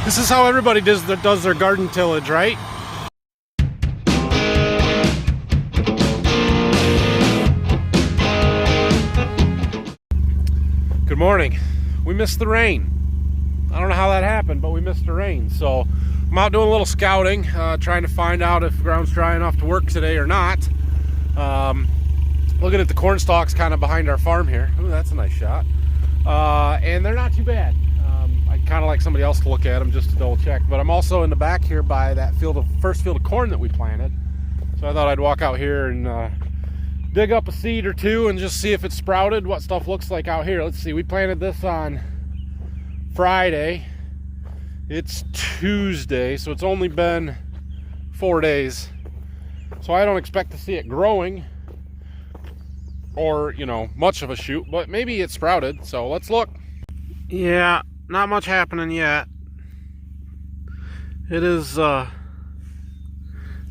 This is how everybody does their garden tillage, right? Good morning. We missed the rain. I don't know how that happened, but we missed the rain. So I'm out doing a little scouting, trying to find out if the ground's dry enough to work today or not. Looking at the corn stalks kind of behind our farm here. Ooh, that's a nice shot. And they're not too bad. I'd kind of like somebody else to look at them just to double check. But I'm also in the back here by that first field of corn that we planted. So I thought I'd walk out here and dig up a seed or two and just see if it's sprouted, what stuff looks like out here. Let's see, we planted this on Friday. It's Tuesday, so it's only been 4 days. So I don't expect to see it growing or, you know, much of a shoot, but maybe it's sprouted. So let's look. Yeah, not much happening yet. It is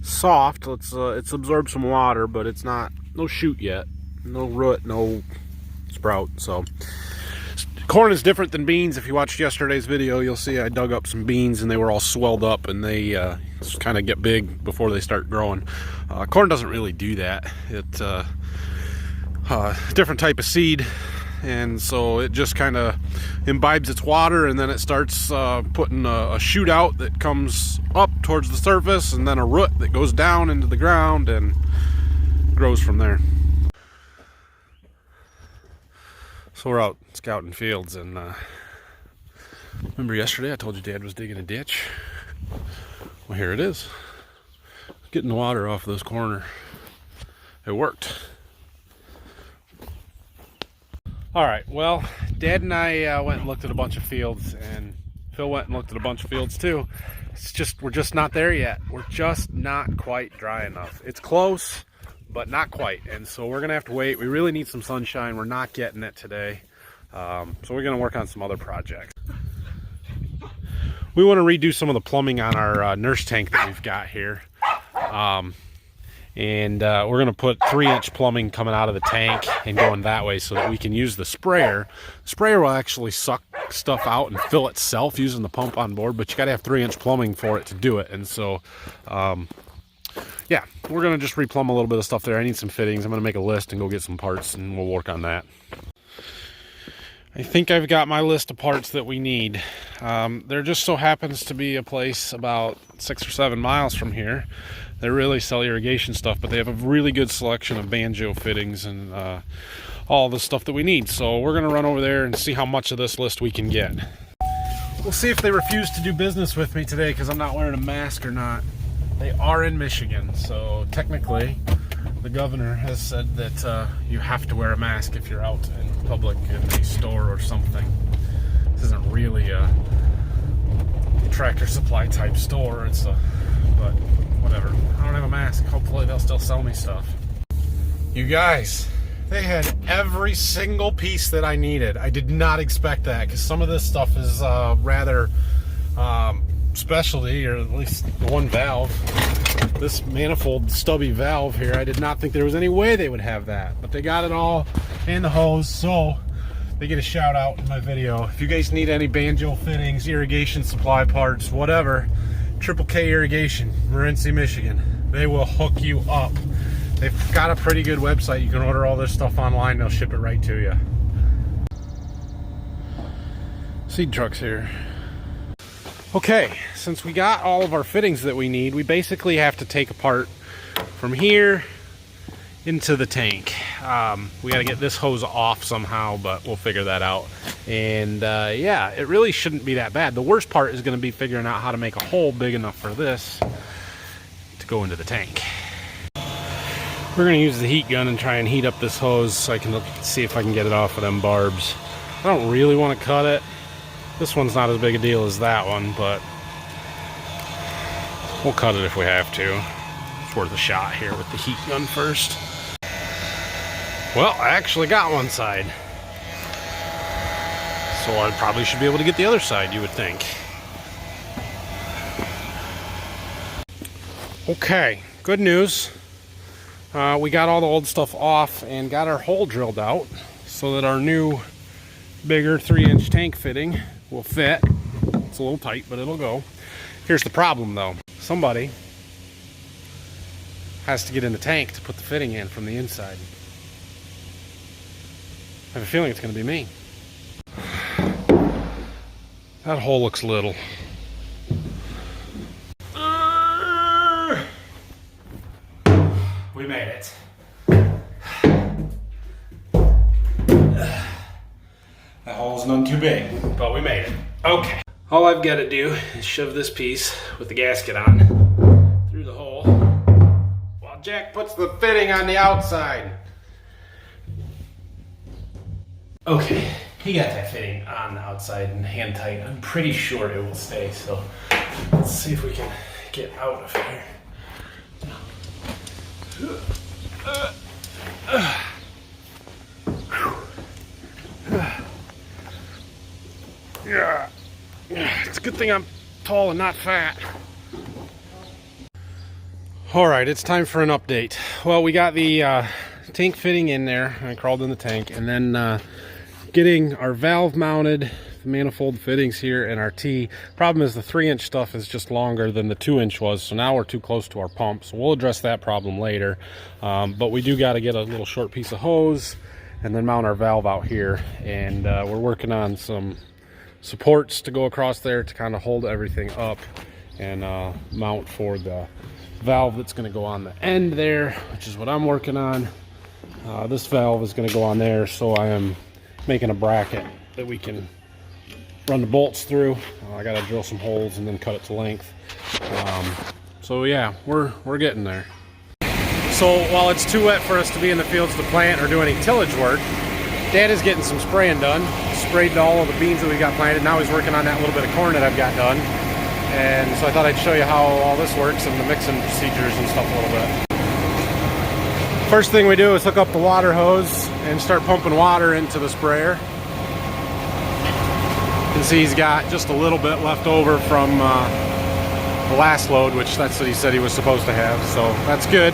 soft. It's absorbed some water, but it's not, no shoot yet, no root, no sprout. So corn is different than beans. If you watched yesterday's video, you'll see I dug up some beans and they were all swelled up and they kind of get big before they start growing. Corn doesn't really do that. It's a different type of seed, and so it just kind of imbibes its water, and then it starts putting a shoot out that comes up towards the surface, and then a root that goes down into the ground and grows from there. So we're out scouting fields, and remember yesterday I told you Dad was digging a ditch? Well, here it is. Getting the water off of this corner. It worked. All right, well, Dad and I went and looked at a bunch of fields, and Phil went and looked at a bunch of fields too. We're just not there yet. We're just not quite dry enough. It's close, but not quite, and so we're gonna have to wait. We really need some sunshine. We're not getting it today, so we're gonna work on some other projects. We want to redo some of the plumbing on our nurse tank that we've got here, and we're gonna put 3-inch plumbing coming out of the tank and going that way so that we can use the sprayer. The sprayer will actually suck stuff out and fill itself using the pump on board, but you got to have 3-inch plumbing for it to do it. And so yeah, we're gonna just replumb a little bit of stuff there. I need some fittings. I'm gonna make a list and go get some parts, and we'll work on that. I think I've got my list of parts that we need. There just so happens to be a place about 6 or 7 miles from here. They really sell irrigation stuff, but they have a really good selection of banjo fittings and all the stuff that we need. So we're gonna run over there and see how much of this list we can get. We'll see if they refuse to do business with me today because I'm not wearing a mask or not. They are in Michigan, so technically the governor has said that you have to wear a mask if you're out in public in a store or something. This isn't really a Tractor Supply type store, but whatever. I don't have a mask. Hopefully they'll still sell me stuff. You guys, they had every single piece that I needed. I did not expect that because some of this stuff is rather specialty, or at least the one valve. This manifold stubby valve here, I did not think there was any way they would have that, but they got it all, and the hose, so they get a shout out in my video. If you guys need any banjo fittings, irrigation supply parts, whatever, Triple K Irrigation, Morenci, Michigan. They will hook you up. They've got a pretty good website. You can order all this stuff online. They'll ship it right to you. Seed trucks here. Okay, since we got all of our fittings that we need, we basically have to take apart from here into the tank. We got to get this hose off somehow, but we'll figure that out. And yeah, it really shouldn't be that bad. The worst part is going to be figuring out how to make a hole big enough for this to go into the tank. We're going to use the heat gun and try and heat up this hose so I can see if I can get it off of them barbs. I don't really want to cut it. This one's not as big a deal as that one, but we'll cut it if we have to. It's worth a shot here with the heat gun first. Well, I actually got one side, so I probably should be able to get the other side, you would think. Okay, good news. We got all the old stuff off and got our hole drilled out so that our new bigger 3-inch tank fitting will fit. It's a little tight, but it'll go. Here's the problem though. Somebody has to get in the tank to put the fitting in from the inside. I have a feeling it's going to be me. That hole looks little. We made it. That hole's none too big, but we made it. Okay. All I've got to do is shove this piece with the gasket on through the hole while Jack puts the fitting on the outside. Okay, he got that fitting on the outside and hand tight. I'm pretty sure it will stay, so let's see if we can get out of here. Yeah, it's a good thing I'm tall and not fat. All right, it's time for an update. Well, we got the tank fitting in there. I crawled in the tank, and then getting our valve mounted, the manifold fittings here, and our T. Problem is the 3-inch stuff is just longer than the 2-inch was, so now we're too close to our pump. So we'll address that problem later. But we do got to get a little short piece of hose and then mount our valve out here. And we're working on some supports to go across there to kind of hold everything up and mount for the valve that's going to go on the end there, which is what I'm working on. This valve is going to go on there, so I am making a bracket that we can run the bolts through. I got to drill some holes and then cut it to length. So yeah, we're getting there. So while it's too wet for us to be in the fields to plant or do any tillage work, Dad is getting some spraying done. Sprayed all of the beans that we got planted. Now he's working on that little bit of corn that I've got done. And so I thought I'd show you how all this works and the mixing procedures and stuff a little bit. First thing we do is hook up the water hose and start pumping water into the sprayer. You can see he's got just a little bit left over from the last load, which that's what he said he was supposed to have, so that's good.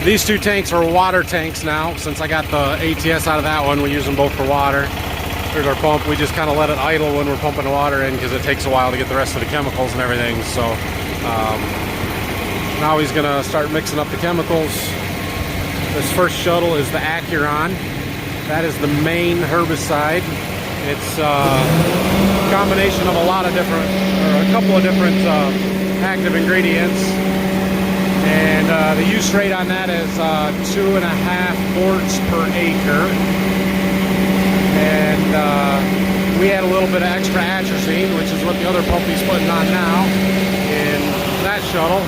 These two tanks are water tanks now. Since I got the ATS out of that one, we use them both for water. Here's our pump. We just kind of let it idle when we're pumping the water in because it takes a while to get the rest of the chemicals and everything. So now he's gonna start mixing up the chemicals. This first shuttle is the Acuron. That is the main herbicide. It's a combination of a lot of different, or a couple of different active ingredients. And the use rate on that is 2.5 quarts per acre. And we had a little bit of extra atrazine, which is what the other pump he's putting on now in that shuttle.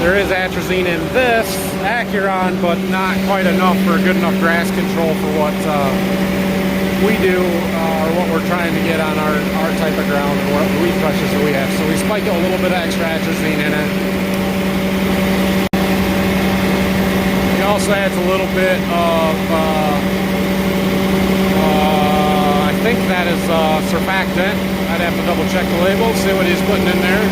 There is atrazine in this Acuron, but not quite enough for good enough grass control for what we do, or what we're trying to get on our type of ground and what weed pressures that we have. So we spike a little bit of extra atrazine in it. He also adds a little bit of, I think that is surfactant. I'd have to double check the label, see what he's putting in there.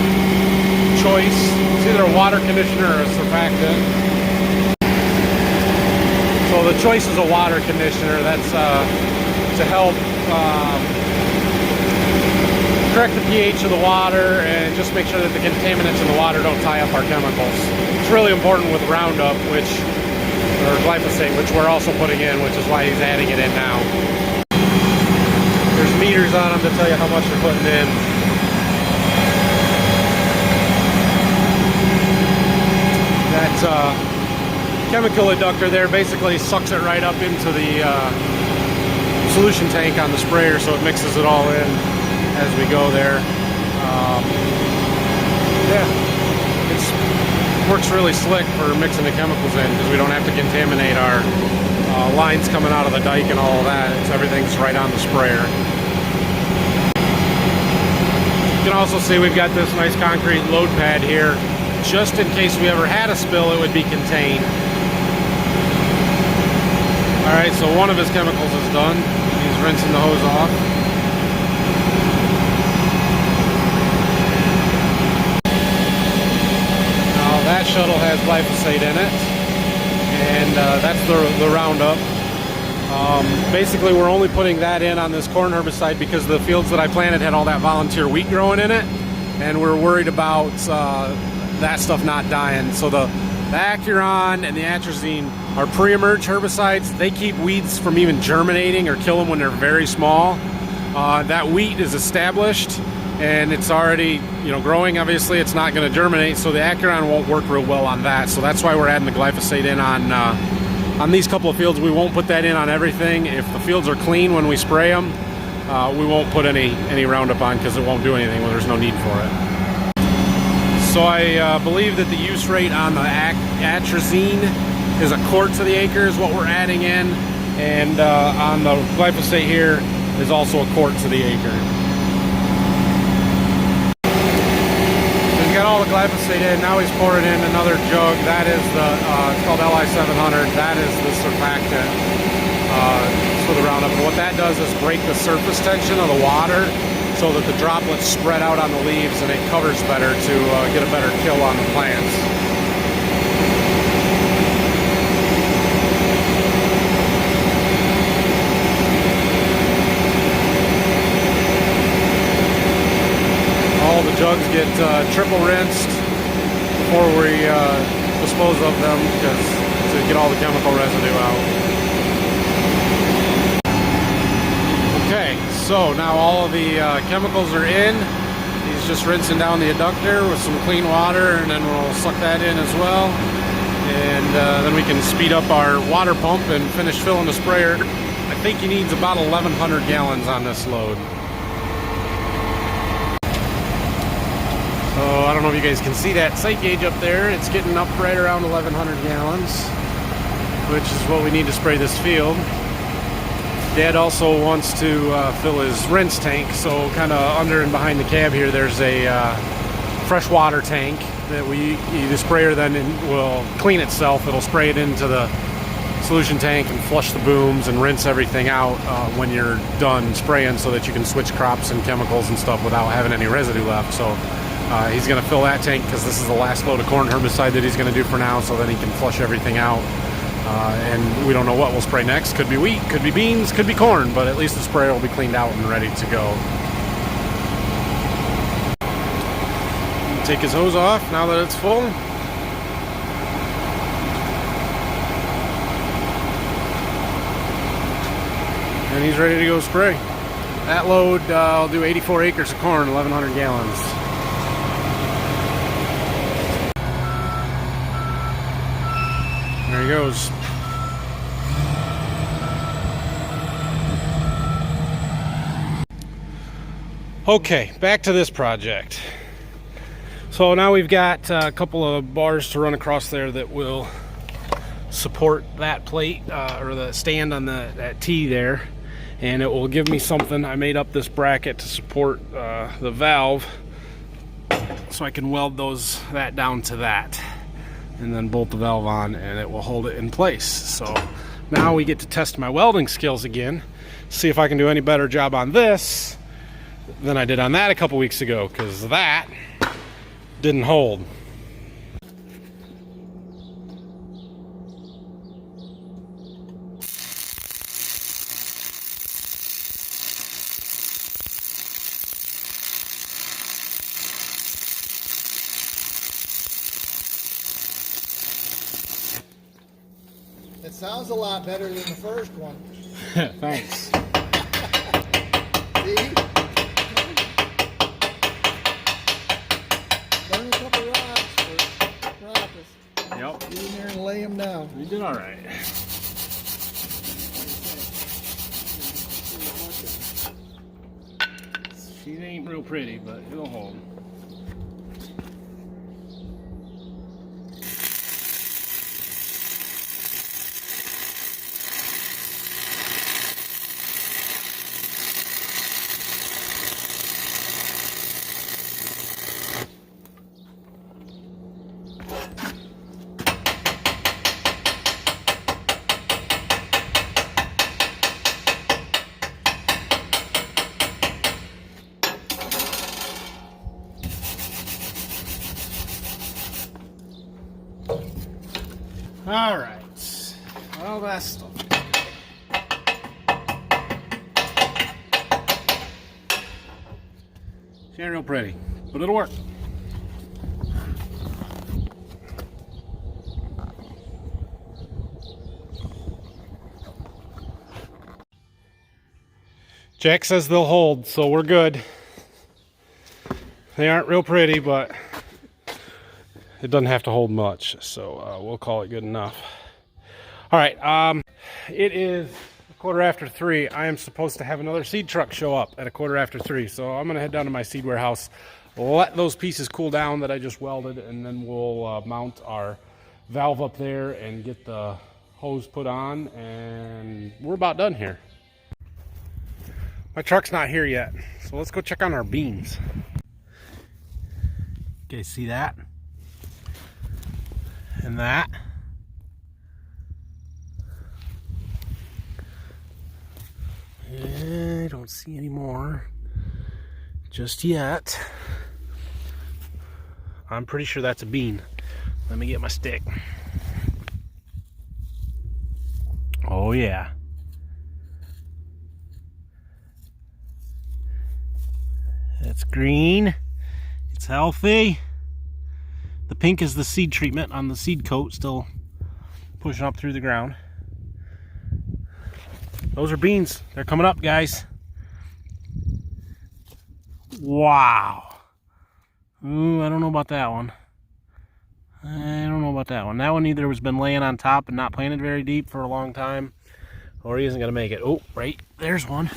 Choice. It's either a water conditioner or a surfactant. So the choice is a water conditioner. That's to help correct the pH of the water and just make sure that the contaminants in the water don't tie up our chemicals. It's really important with Roundup, or glyphosate, which we're also putting in, which is why he's adding it in now. There's meters on them to tell you how much you're putting in. That chemical adductor there basically sucks it right up into the solution tank on the sprayer, so it mixes it all in as we go there. Yeah, it works really slick for mixing the chemicals in because we don't have to contaminate our lines coming out of the dike and all of that. Everything's right on the sprayer. You can also see we've got this nice concrete load pad here. Just in case we ever had a spill, it would be contained. Alright, so one of his chemicals is done. He's rinsing the hose off. Now that shuttle has glyphosate in it. And that's the Roundup. Basically, we're only putting that in on this corn herbicide because the fields that I planted had all that volunteer wheat growing in it, and we're worried about that stuff not dying. So the Acuron and the atrazine are pre-emerge herbicides. They keep weeds from even germinating or kill them when they're very small. That wheat is established and it's already, growing. Obviously, it's not going to germinate, so the Acuron won't work real well on that. So that's why we're adding the glyphosate in on these couple of fields. We won't put that in on everything. If the fields are clean when we spray them, we won't put any Roundup on because it won't do anything when there's no need for it. So I believe that the use rate on the atrazine is a quart to the acre is what we're adding in, and on the glyphosate here is also a quart to the acre. He's got all the glyphosate in. Now he's pouring in another jug. That is it's called LI 700. That is the surfactant for the Roundup. And what that does is break the surface tension of the water, so that the droplets spread out on the leaves and it covers better to get a better kill on the plants. All the jugs get triple rinsed before we dispose of them to get all the chemical residue out. Okay, so now all of the chemicals are in. He's just rinsing down the adductor with some clean water, and then we'll suck that in as well. And then we can speed up our water pump and finish filling the sprayer. I think he needs about 1,100 gallons on this load. So I don't know if you guys can see that sight gauge up there. It's getting up right around 1,100 gallons, which is what we need to spray this field. Dad also wants to fill his rinse tank, so kind of under and behind the cab here there's a freshwater tank that the sprayer then will clean itself. It'll spray it into the solution tank and flush the booms and rinse everything out when you're done spraying, so that you can switch crops and chemicals and stuff without having any residue left. So he's going to fill that tank because this is the last load of corn herbicide that he's going to do for now, so then he can flush everything out. And we don't know what we'll spray next. Could be wheat, could be beans, could be corn, but at least the sprayer will be cleaned out and ready to go. Take his hose off now that it's full. And he's ready to go spray. That load, I'll do 84 acres of corn, 1,100 gallons. There he goes. Okay, back to this project. So now we've got a couple of bars to run across there that will support that plate or the stand on that T there, and it will give me something. I made up this bracket to support the valve, so I can weld that down to that, and then bolt the valve on, and it will hold it in place. So now we get to test my welding skills again, see if I can do any better job on this than I did on that a couple weeks ago, because that didn't hold. It sounds a lot better than the first one. Thanks. See? Burn a couple rocks for practice. Yep. Get in there and lay them down. You did all right. She ain't real pretty, but it'll hold. All right. Well, that's stuff. She ain't real pretty, but it'll work. Jack says they'll hold, so we're good. They aren't real pretty, but it doesn't have to hold much, so we'll call it good enough. All right, it is 3:15. I am supposed to have another seed truck show up at 3:15, so I'm gonna head down to my seed warehouse, let those pieces cool down that I just welded, and then we'll mount our valve up there and get the hose put on, and we're about done here. My truck's not here yet, so let's go check on our beans. You guys see that? And that? I don't see any more just yet. I'm pretty sure that's a bean. Let me get my stick. Oh yeah. That's green. It's healthy. The pink is the seed treatment on the seed coat, still pushing up through the ground. Those are beans. They're coming up, guys. Wow. Ooh, I don't know about that one. That one either has been laying on top and not planted very deep for a long time, or he isn't going to make it. Oh, right. There's one.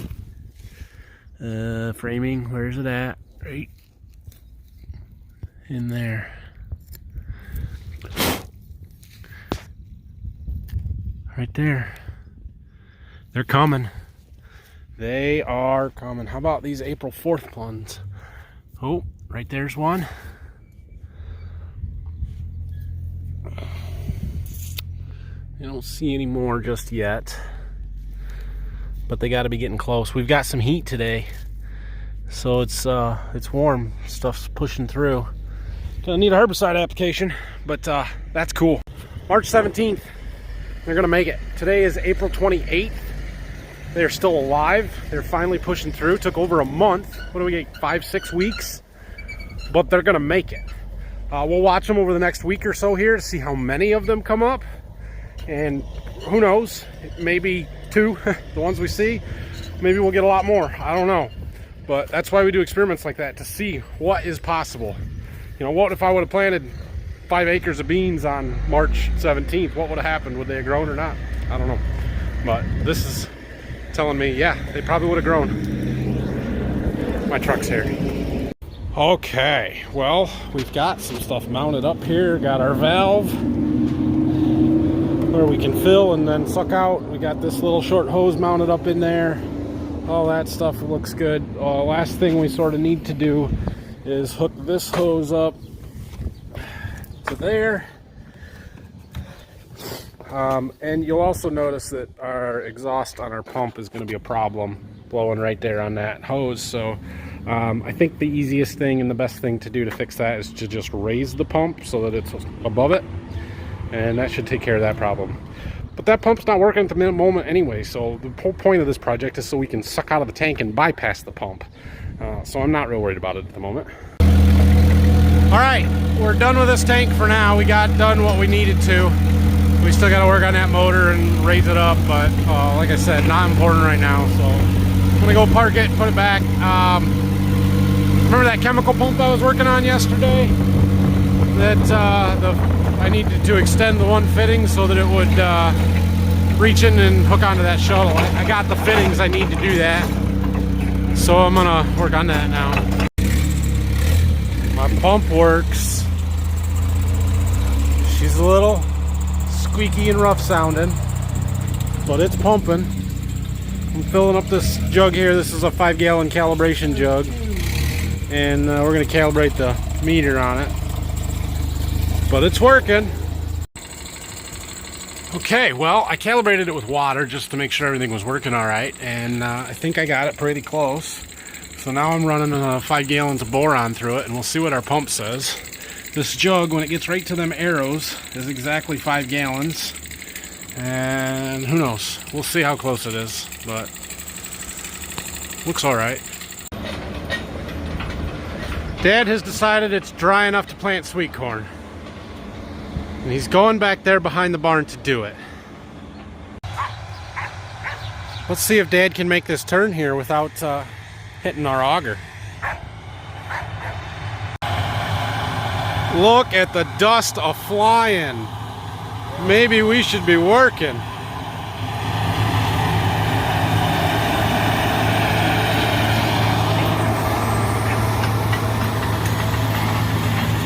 Framing. Where's it at? Right in there. Right there. They're coming. They are coming. How about these April 4th ones? Oh, right there's one. I don't see any more just yet, but they got to be getting close. We've got some heat today, so it's warm. Stuff's pushing through. Gonna need a herbicide application, but that's cool. March 17th, they're gonna make it. Today is April 28th. They're still alive. They're finally pushing through. Took over a month. What do we get? 5-6 weeks, but they're gonna make it. We'll watch them over the next week or so here to see how many of them come up, and who knows, maybe 2, the ones we see. Maybe we'll get a lot more. I don't know, but that's why we do experiments like that, to see what is possible. You know, what if I would have planted 5 acres of beans on March 17th? What would have happened? Would they have grown or not? I don't know, but this is telling me, yeah, they probably would have grown. My truck's here. Okay, well, we've got some stuff mounted up here. Got our valve where we can fill and then suck out. We got this little short hose mounted up in there. All that stuff looks good. Last thing we sort of need to do is hook this hose up to there. And you'll also notice that our exhaust on our pump is going to be a problem, blowing right there on that hose. So I think the easiest thing and the best thing to do to fix that is to just raise the pump so that it's above it, and that should take care of that problem. But that pump's not working at the moment anyway, so the whole point of this project is so we can suck out of the tank and bypass the pump. So I'm not real worried about it at the moment. All right, we're done with this tank for now. We got done what we needed to. We still got to work on that motor and raise it up, but like I said, not important right now. So I'm gonna go park it, put it back. Remember that chemical pump I was working on yesterday? That I needed to extend the one fitting so that it would reach in and hook onto that shuttle. I got the fittings I need to do that, so I'm gonna work on that now. My pump works. She's a little squeaky and rough sounding, but it's pumping. I'm filling up this jug here. This is a 5-gallon calibration jug, and we're going to calibrate the meter on it, but it's working. Okay, well, I calibrated it with water just to make sure everything was working all right, and I think I got it pretty close. So now I'm running 5 gallons of boron through it, and we'll see what our pump says. This jug, when it gets right to them arrows, is exactly 5 gallons. And who knows? We'll see how close it is, but looks all right. Dad has decided it's dry enough to plant sweet corn. And he's going back there behind the barn to do it. Let's see if Dad can make this turn here without hitting our auger. Look at the dust a-flying. Maybe we should be working.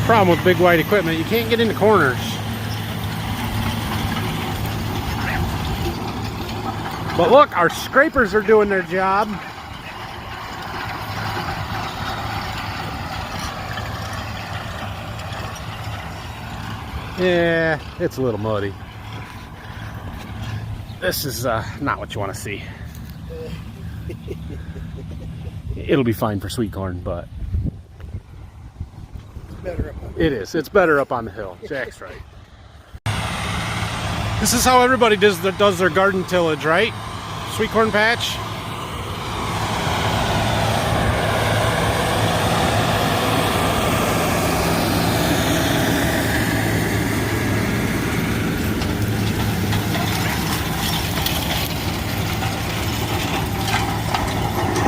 Problem with big white equipment, you can't get into corners. But look, our scrapers are doing their job. Yeah, it's a little muddy. This is not what you want to see. It'll be fine for sweet corn, but it is. It's better up on the hill. Jack's right. This is how everybody does their garden tillage, right? Sweet corn patch.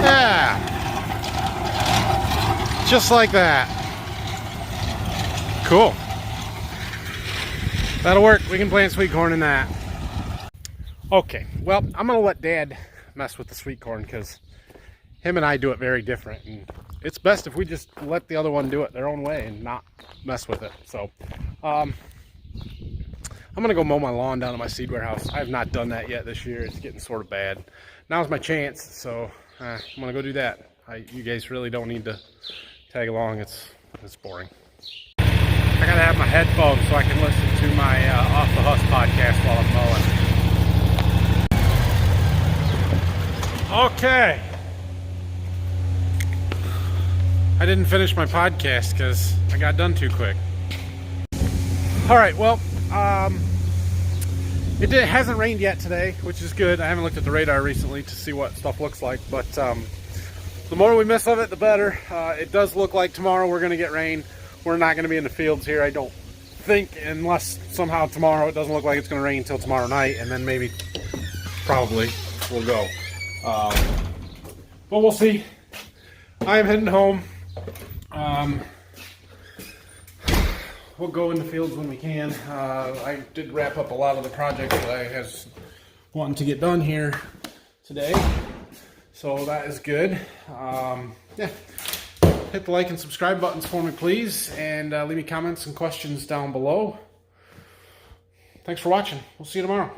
Yeah. Just like that. Cool. That'll work. We can plant sweet corn in that. Okay, well, I'm going to let Dad mess with the sweet corn because him and I do it very different. And it's best if we just let the other one do it their own way and not mess with it. So, I'm going to go mow my lawn down at my seed warehouse. I have not done that yet this year. It's getting sort of bad. Now's my chance, so I'm going to go do that. You guys really don't need to tag along. It's boring. I gotta have my headphones so I can listen to my Off the Husk podcast while I'm mowing. Okay. I didn't finish my podcast because I got done too quick. Alright, well, it hasn't rained yet today, which is good. I haven't looked at the radar recently to see what stuff looks like, but the more we miss of it, the better. It does look like tomorrow we're going to get rain. We're not going to be in the fields here, I don't think, unless somehow tomorrow it doesn't look like it's going to rain until tomorrow night, and then maybe, probably, we'll go. But we'll see. I am heading home. We'll go in the fields when we can. I did wrap up a lot of the projects that I was wanting to get done here today, so that is good. Yeah. Hit the like and subscribe buttons for me, please, and leave me comments and questions down below. Thanks for watching. We'll see you tomorrow.